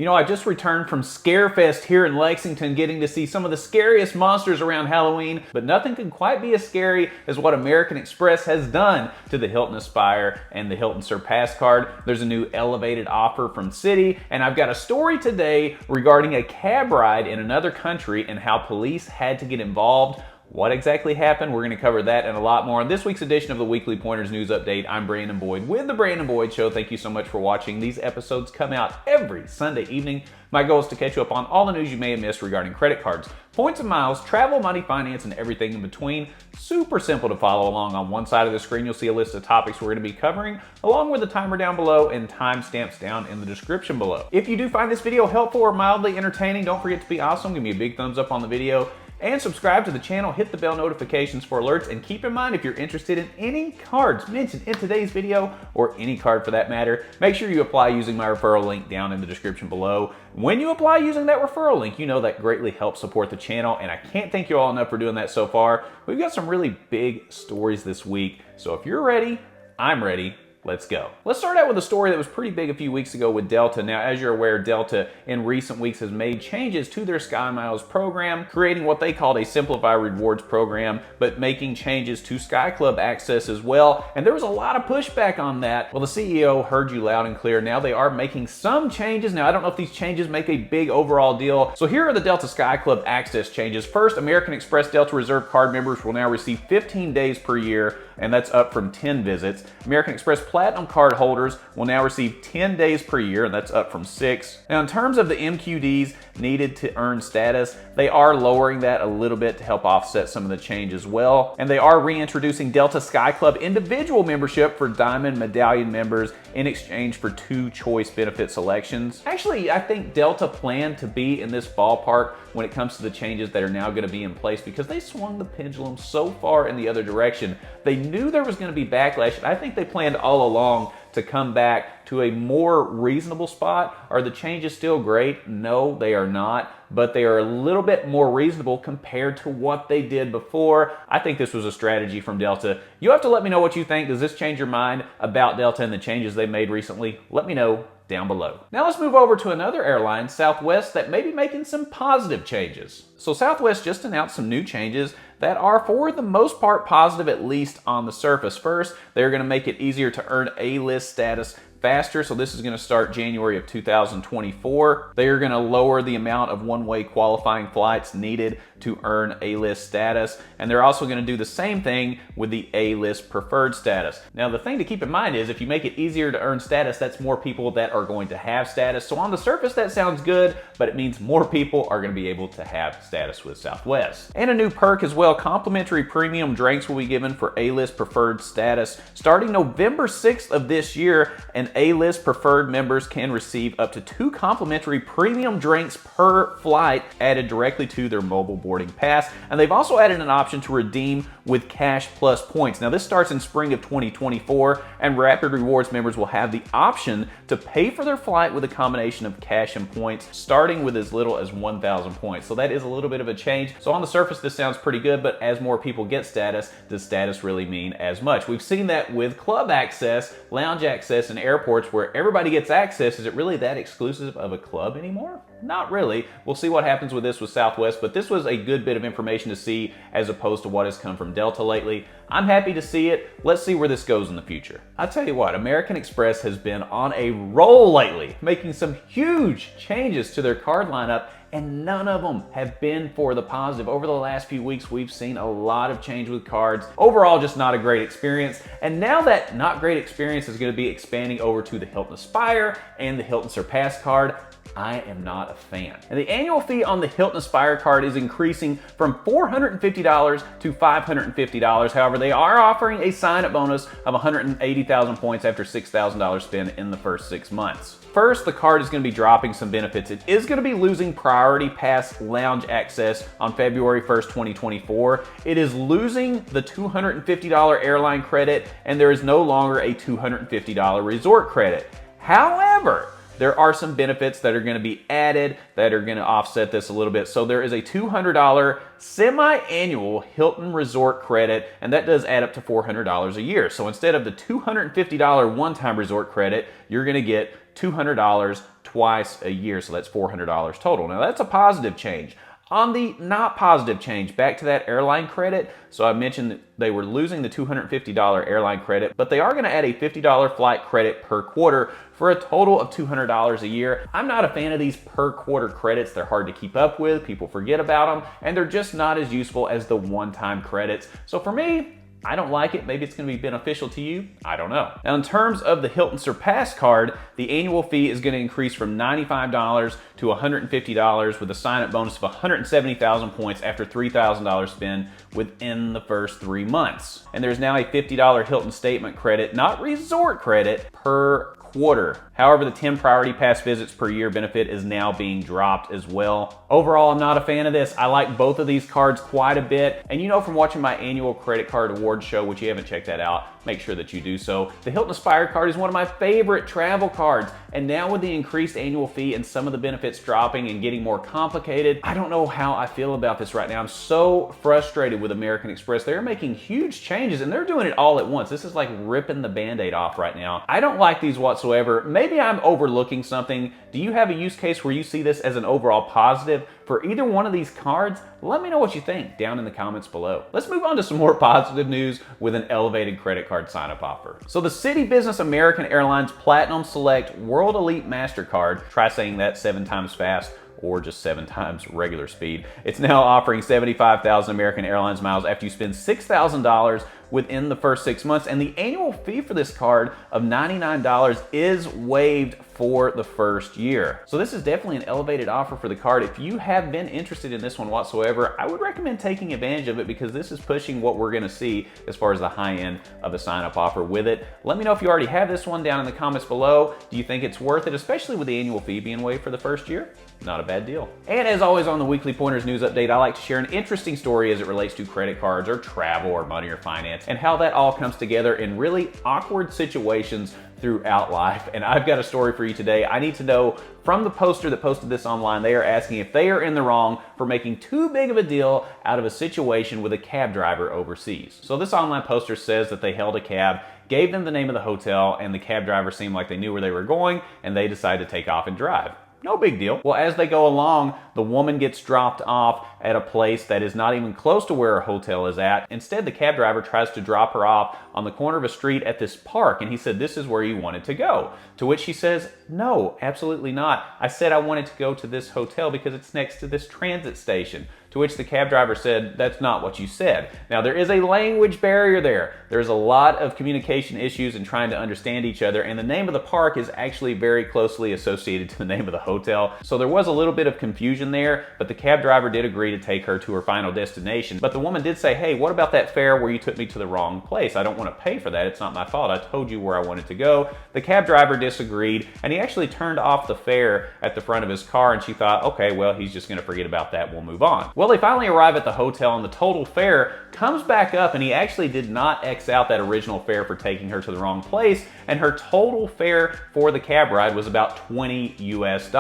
You know, I just returned from Scarefest here in Lexington, getting to see some of the scariest monsters around Halloween, but nothing can quite be as scary as what American Express has done to the Hilton Aspire and the Hilton Surpass card. There's a new elevated offer from Citi, and I've got a story today regarding a cab ride in another country and how police had to get involved. What exactly happened? We're going to cover that and a lot more on this week's edition of the Weekly Pointers News Update. I'm Brandon Boyd with The Brandon Boyd Show. Thank you so much for watching. These episodes come out every Sunday evening. My goal is to catch you up on all the news you may have missed regarding credit cards, points and miles, travel, money, finance, and everything in between. Super simple to follow along. On one side of the screen, you'll see a list of topics we're going to be covering, along with a timer down below and timestamps down in the description below. If you do find this video helpful or mildly entertaining, don't forget to be awesome. Give me a big thumbs up on the video. And subscribe to the channel, hit the bell notifications for alerts, and keep in mind if you're interested in any cards mentioned in today's video, or any card for that matter, make sure you apply using my referral link down in the description below. When you apply using that referral link, you know that greatly helps support the channel, and I can't thank you all enough for doing that so far. We've got some really big stories this week, so if you're ready, I'm ready. Let's go. Let's start out with a story that was pretty big a few weeks ago with Delta. Now, as you're aware, Delta in recent weeks has made changes to their SkyMiles program, creating what they called a simplified rewards program, but making changes to Sky Club access as well. And there was a lot of pushback on that. Well, the CEO heard you loud and clear. Now they are making some changes. Now, I don't know if these changes make a big overall deal. So here are the Delta Sky Club access changes. First, American Express Delta Reserve card members will now receive 15 days per year, and that's up from 10 visits. American Express Platinum card holders will now receive 10 days per year, and that's up from 6. Now, in terms of the MQDs needed to earn status, they are lowering that a little bit to help offset some of the change as well. And they are reintroducing Delta Sky Club individual membership for Diamond Medallion members in exchange for 2 choice benefit selections. Actually, I think Delta planned to be in this ballpark when it comes to the changes that are now going to be in place, because they swung the pendulum so far in the other direction. They knew there was going to be backlash, and I think they planned all along to come back to a more reasonable spot. Are the changes still great? No, they are not, but they are a little bit more reasonable compared to what they did before. I think this was a strategy from Delta. You have to let me know what you think. Does this change your mind about Delta and the changes they made recently? Let me know down below. Now let's move over to another airline, Southwest, that may be making some positive changes. So Southwest just announced some new changes that are for the most part positive, at least on the surface. First, they're going to make it easier to earn A-list status faster. So this is going to start January of 2024. They are going to lower the amount of one-way qualifying flights needed to earn A-list status. And they're also going to do the same thing with the A-list preferred status. Now, the thing to keep in mind is if you make it easier to earn status, that's more people that are going to have status. So on the surface, that sounds good, but it means more people are going to be able to have status with Southwest. And a new perk as well, complimentary premium drinks will be given for A-list preferred status. Starting November 6th of this year, and A-list preferred members can receive up to 2 complimentary premium drinks per flight added directly to their mobile boarding pass. And they've also added an option to redeem with cash plus points. Now this starts in spring of 2024, and Rapid Rewards members will have the option to pay for their flight with a combination of cash and points, starting with as little as 1,000 points. So that is a little bit of a change. So on the surface, this sounds pretty good, but as more people get status, does status really mean as much? We've seen that with club access, lounge access, and airports where everybody gets access. Is it really that exclusive of a club anymore? Not really. We'll see what happens with this with Southwest, but this was a good bit of information to see as opposed to what has come from Delta lately. I'm happy to see it. Let's see where this goes in the future. I'll tell you what, American Express has been on a roll lately, making some huge changes to their card lineup, and none of them have been for the positive. Over the last few weeks, we've seen a lot of change with cards. Overall, just not a great experience. And now that not great experience is going to be expanding over to the Hilton Aspire and the Hilton Surpass card, I am not a fan. And the annual fee on the Hilton Aspire card is increasing from $450 to $550. However, they are offering a sign-up bonus of 180,000 points after $6,000 spent in the first 6 months. First, the card is going to be dropping some benefits. It is going to be losing Priority Pass lounge access on February 1st, 2024. It is losing the $250 airline credit, and there is no longer a $250 resort credit. However, there are some benefits that are going to be added that are going to offset this a little bit. So there is a $200 semi-annual Hilton resort credit, and that does add up to $400 a year. So instead of the $250 one-time resort credit, you're going to get $200 twice a year, so that's $400 total. Now that's a positive change. On the not positive change, back to that airline credit. So I mentioned that they were losing the $250 airline credit, but they are going to add a $50 flight credit per quarter for a total of $200 a year. I'm not a fan of these per quarter credits. They're hard to keep up with, people forget about them, and they're just not as useful as the one-time credits. So for me, I don't like it. Maybe it's going to be beneficial to you. I don't know. Now, in terms of the Hilton Surpass card, the annual fee is going to increase from $95 to $150 with a sign-up bonus of 170,000 points after $3,000 spent within the first 3 months. And there's now a $50 Hilton statement credit, not resort credit, per quarter. However, the 10 priority pass visits per year benefit is now being dropped as well. Overall, I'm not a fan of this. I like both of these cards quite a bit. And you know from watching my annual credit card award show, which you haven't checked that out, make sure that you do so. The Hilton Aspire card is one of my favorite travel cards. And now with the increased annual fee and some of the benefits dropping and getting more complicated, I don't know how I feel about this right now. I'm so frustrated with American Express. They're making huge changes and they're doing it all at once. This is like ripping the Band-Aid off right now. I don't like these whatsoever. Maybe I'm overlooking something. Do you have a use case where you see this as an overall positive for either one of these cards? Let me know what you think down in the comments below. Let's move on to some more positive news with an elevated credit card sign-up offer. So the Citi Business American Airlines Platinum Select World Elite MasterCard, try saying that 7 times fast, or just 7 times regular speed. It's now offering 75,000 American Airlines miles after you spend $6,000 within the first 6 months, and the annual fee for this card of $99 is waived for the first year. So this is definitely an elevated offer for the card. If you have been interested in this one whatsoever, I would recommend taking advantage of it because this is pushing what we're gonna see as far as the high end of a sign-up offer with it. Let me know if you already have this one down in the comments below. Do you think it's worth it, especially with the annual fee being waived for the first year? Not a bad deal. And as always on the Weekly Pointers News Update, I like to share an interesting story as it relates to credit cards or travel or money or finance and how that all comes together in really awkward situations throughout life. And I've got a story for you today. I need to know from the poster that posted this online, they are asking if they are in the wrong for making too big of a deal out of a situation with a cab driver overseas. So this online poster says that they held a cab, gave them the name of the hotel, and the cab driver seemed like they knew where they were going, and they decided to take off and drive. No big deal. Well, as they go along, the woman gets dropped off at a place that is not even close to where her hotel is at. Instead, the cab driver tries to drop her off on the corner of a street at this park, and he said, "This is where you wanted to go." To which she says, "No, absolutely not. I said I wanted to go to this hotel because it's next to this transit station." To which the cab driver said, "That's not what you said." Now, there is a language barrier there. There's a lot of communication issues in trying to understand each other, and the name of the park is actually very closely associated to the name of the hotel. So there was a little bit of confusion there, but the cab driver did agree to take her to her final destination. But the woman did say, "Hey, what about that fare where you took me to the wrong place? I don't want to pay for that. It's not my fault. I told you where I wanted to go." The cab driver disagreed, and he actually turned off the fare at the front of his car, and she thought, okay, well, he's just going to forget about that. We'll move on. Well, they finally arrive at the hotel, and the total fare comes back up, and he actually did not X out that original fare for taking her to the wrong place, and her total fare for the cab ride was about $20 US.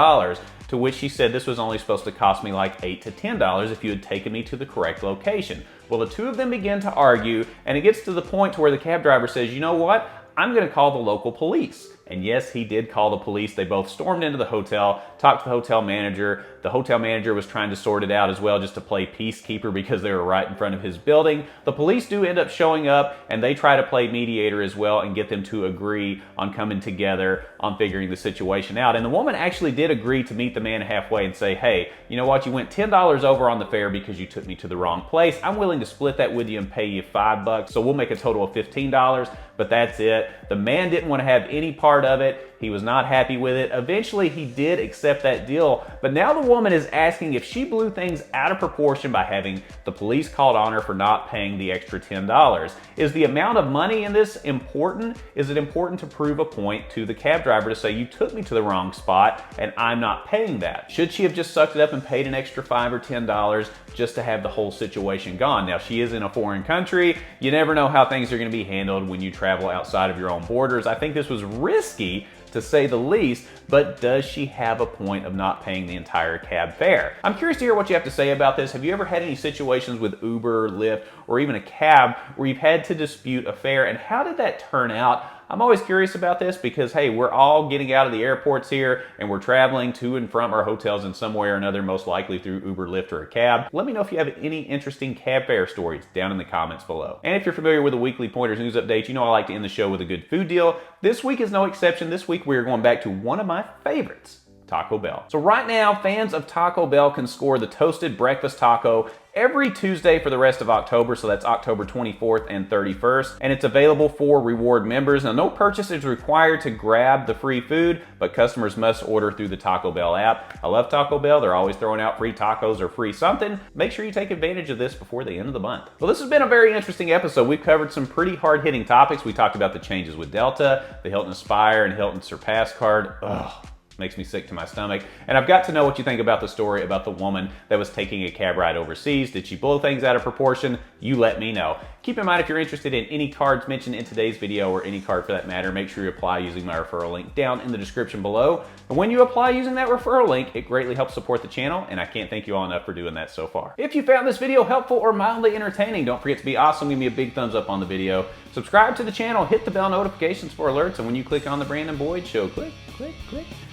To which she said this was only supposed to cost me like $8 to $10 if you had taken me to the correct location. Well, the two of them begin to argue, and it gets to the point to where the cab driver says, "You know what? I'm going to call the local police." And yes, he did call the police. They both stormed into the hotel, talked to the hotel manager. The hotel manager was trying to sort it out as well, just to play peacekeeper because they were right in front of his building. The police do end up showing up, and they try to play mediator as well and get them to agree on coming together on figuring the situation out. And the woman actually did agree to meet the man halfway and say, "Hey, you know what? You went $10 over on the fare because you took me to the wrong place. I'm willing to split that with you and pay you $5, so we'll make a total of $15, but that's it." The man didn't want to have any part of it. He was not happy with it. Eventually, he did accept that deal, but now the woman is asking if she blew things out of proportion by having the police called on her for not paying the extra $10. Is the amount of money in this important? Is it important to prove a point to the cab driver to say, "You took me to the wrong spot and I'm not paying that"? Should she have just sucked it up and paid an extra $5 or $10 just to have the whole situation gone? Now, she is in a foreign country. You never know how things are going to be handled when you travel outside of your own borders. I think this was risky, to say the least, but does she have a point of not paying the entire cab fare? I'm curious to hear what you have to say about this. Have you ever had any situations with Uber, Lyft, or even a cab where you've had to dispute a fare, and how did that turn out? I'm always curious about this because, hey, we're all getting out of the airports here and we're traveling to and from our hotels in some way or another, most likely through Uber, Lyft, or a cab. Let me know if you have any interesting cab fare stories down in the comments below. And if you're familiar with the weekly Pointers news updates, you know I like to end the show with a good food deal. This week is no exception. This week we are going back to one of my favorites, Taco Bell. So right now, fans of Taco Bell can score the toasted breakfast taco every Tuesday for the rest of October, so that's October 24th and 31st, and it's available for reward members. Now, no purchase is required to grab the free food, but customers must order through the Taco Bell app. I love Taco Bell. They're always throwing out free tacos or free something. Make sure you take advantage of this before the end of the month. Well, this has been a very interesting episode. We've covered some pretty hard-hitting topics. We talked about the changes with Delta, the Hilton Aspire and Hilton Surpass card. Ugh. Makes me sick to my stomach. And I've got to know what you think about the story about the woman that was taking a cab ride overseas. Did she blow things out of proportion? You let me know. Keep in mind, if you're interested in any cards mentioned in today's video, or any card for that matter, make sure you apply using my referral link down in the description below. And when you apply using that referral link, it greatly helps support the channel, and I can't thank you all enough for doing that so far. If you found this video helpful or mildly entertaining, don't forget to be awesome. Give me a big thumbs up on the video. Subscribe to the channel, hit the bell notifications for alerts, and when you click on the Brandon Boyd Show, click,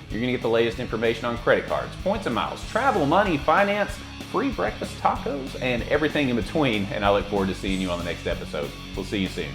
you're gonna get the latest information on credit cards, points and miles, travel, money, finance, free breakfast tacos, and everything in between. And I look forward to seeing you on the next episode. We'll see you soon.